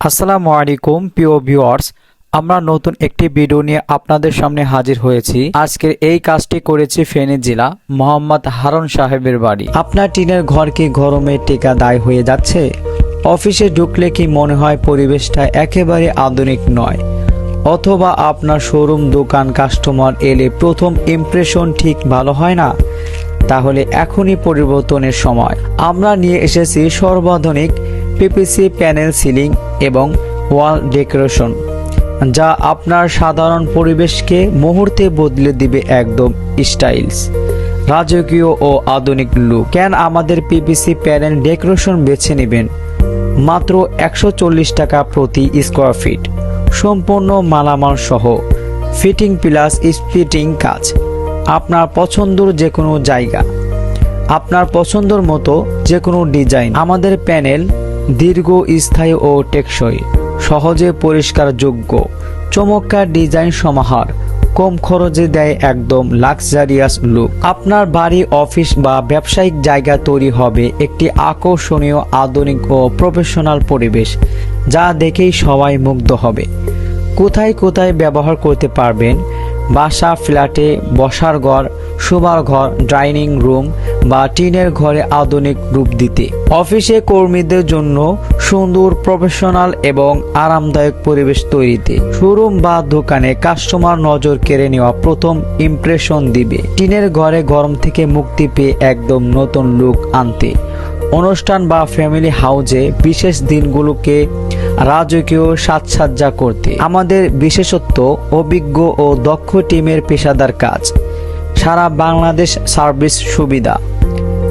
আসসালামু আলাইকুম প্রিয় ভিউয়ার্স, আমরা নতুন একটি ভিডিও নিয়ে আপনাদের সামনে হাজির হয়েছি। আজকের এই কাজটি করেছি ফেনী জেলা মোহাম্মদ হারুন সাহেবের বাড়ি। আপনার টিনের ঘর কি গরমে টেকা দায় হয়ে যাচ্ছে? অফিসে ঢুকলে কি মনে হয় পরিবেশটা একেবারে আধুনিক নয়? অথবা আপনার শোরুম দোকান কাস্টমার এলে প্রথম ইমপ্রেশন ঠিক ভালো হয় না? তাহলে এখনই পরিবর্তনের সময়। আমরা নিয়ে এসেছি সর্বাধুনিক পিপিসি প্যানেল সিলিং এবং ওয়াল ডেকোরেশন, যা আপনার সাধারণ পরিবেশকে মুহূর্তে বদলে দিবে একদম স্টাইলস, রাজকীয় ও আধুনিক লুক। কেন আমাদের পিপিসি প্যানেল ডেকোরেশন বেছে নেবেন? মাত্র 140 টাকা প্রতি স্কোয়ার ফিট, সম্পূর্ণ মালামাল সহ, ফিটিং প্লাস স্প্লিটিং কাজ। আপনার পছন্দের যে কোনো জায়গা, আপনার পছন্দের মতো যে কোনো ডিজাইন। আমাদের প্যানেল দীর্ঘস্থায়ী ও টেকসই, সহজে পরিষ্কারযোগ্য, চমৎকার ডিজাইন সমাহার, কম খরচে দেয় একদম লাক্সারিয়াস লুক। আপনার বাড়ি, অফিস বা ব্যবসায়িক জায়গা তৈরি হবে একটি আকর্ষণীয়, আধুনিক ও প্রফেশনাল পরিবেশ, যা দেখেই সবাই মুগ্ধ হবে। কোথায় কোথায় ব্যবহার করতে পারবেন? বাসা, ফ্ল্যাটে, বসার ঘর, শোবার ঘর, ডাইনিং রুম বা টিনের ঘরে আধুনিক রূপ দিতে। অফিসে কর্মীদের জন্য সুন্দর, প্রফেশনাল এবং আরামদায়ক পরিবেশ তৈরিতে। শোরুম বা দোকানে কাস্টমার নজর কেড়ে নেওয়া প্রথম ইমপ্রেশন দিবে। টিনের ঘরে গরম থেকে মুক্তি পেয়ে একদম নতুন লুক আনতে। অনুষ্ঠান বা ফ্যামিলি হাউজে বিশেষ দিনগুলোকে রাজকীয় সাজসজ্জা করতে। আমাদের বিশেষত্ব অভিজ্ঞ ও দক্ষ টিমের পেশাদার কাজ, সারা বাংলাদেশ সার্ভিস সুবিধা,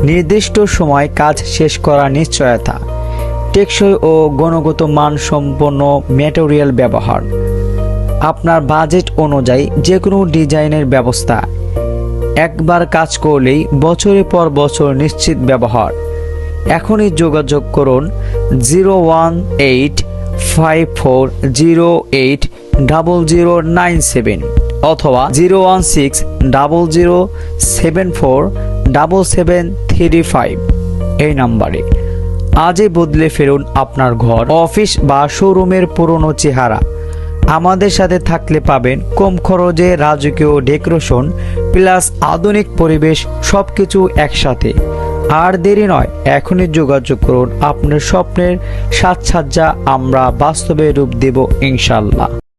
নির্দিষ্ট সময় কাজ শেষ করার নিশ্চয়তা, টেকসই ও গুণগত মান সম্পন্ন ম্যাটেরিয়াল ব্যবহার, আপনার বাজেট অনুযায়ী যে কোনো ডিজাইনের ব্যবস্থা। একবার কাজ করলেই বছরের পর বছর নিশ্চিত ব্যবহার। এখনই যোগাযোগ করুন 01854080097 অথবা 01600747735 এই নাম্বারে। আজই বদলে ফেলুন আপনার ঘর, অফিস বা শোরুমের পুরনো চেহারা। আমাদের সাথে থাকলে পাবেন কম খরচে রাজকীয় ডেকোরেশন প্লাস আধুনিক পরিবেশ, সবকিছু একসাথে। আর দেরি নয়, এখনই যোগাযোগ করুন। আপনার স্বপ্নের সাজসজ্জা আমরা বাস্তবে রূপ দেব ইনশাল্লাহ।